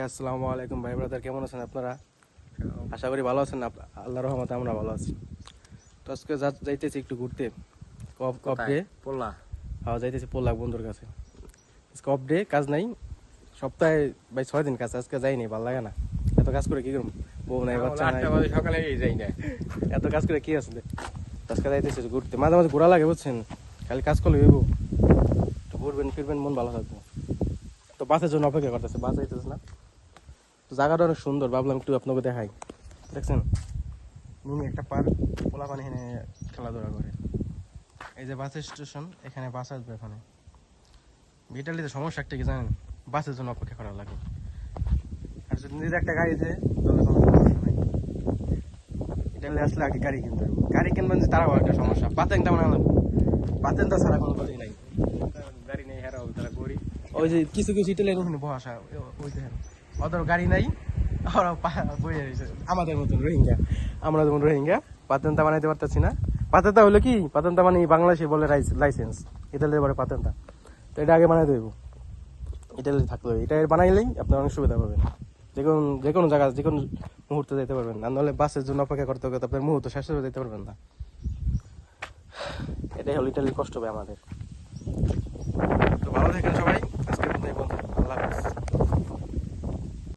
আসসালামু আলাইকুম ভাই ব্রাদার, কেমন আছেন আপনারা? আশা করি ভালো আছেন। আল্লাহর রহমতে আমরা ভালো আছি। তো আজকে যাইতেছি একটু ঘুরতে। কপ ডে পোলা যাইতেছি পোলা বন্ধুর কাছে। কপ ডে, কাজ নাই সপ্তাহে ভাই 6 দিন কাজ। আজকে যাইনি, ভালো লাগে না। এত কাজ করে কি করুম, বউ নাই বাচ্চা নাই, সকালে যাই না। এত কাজ করে কি আছে। আজকে যাইতেছি ঘুরতে, মাঝে মাঝে ঘোরা লাগে বুঝছেন, খালি কাজ করলে হইব। তো ঘুরবেন ফিরবেন, মন ভালো থাকবে। তো বাসের জন্য অপেক্ষা করতেছে, বাস যাইতেছে না। তো জায়গাটা অনেক সুন্দর, ভাবলাম একটু আপনাকে দেখাই। দেখছেন মিনি একটা পার্ক, পোলা পানি এখানে খেলাধুলা করে। এই যে বাস স্টেশন, এখানে বাস আসবে। এখানে ইটালিতে সমস্যা একটা কি জানেন, বাসের জন্য অপেক্ষা করা লাগে। আর যদি নিজের একটা গাড়ি দেয় তাহলে কোনো সমস্যা নাই। ইটালি আসলে আগে গাড়ি কিনতে হবে। গাড়ি কিনবেন যে তারাও একটা সমস্যা, পাতেনটা মানে আলাদা। পাতেনটা ছাড়া কোনো কথাই নাই। গাড়ি নেই, হেরাও তারা গড়ি। ওই যে কিছু কিছু ইটালিয়ান ওখানে বসা, ওই দেখেন ওদের গাড়ি নাই, ওরা বইয়ে রয়েছে আমাদের মতন রোহিঙ্গা। আমরা যেমন রোহিঙ্গা, পাতেনটা বানাইতে পারতেছি না। পাতেনটা হলো কি, পাতেনটা মানে বাংলাদেশে বলে লাইসেন্স, ইটালিতে বলে পাতেনটা। তো এটা আগে বানাইতে হইব, ইটালি থাকতে হবে। এটা বানাইলেই আপনার অনেক সুবিধা পাবেন, যে কোনো জায়গা যে কোনো মুহূর্তে যেতে পারবেন। আর নাহলে বাসের জন্য অপেক্ষা করতে হবে, আপনার মুহূর্ত শেষ হয়ে যেতে পারবেন না। এটাই হলো ইটালির কষ্ট হবে আমাদের। তো ভালো থাকেন সবাই, আজকে আল্লাহ হাফেজ।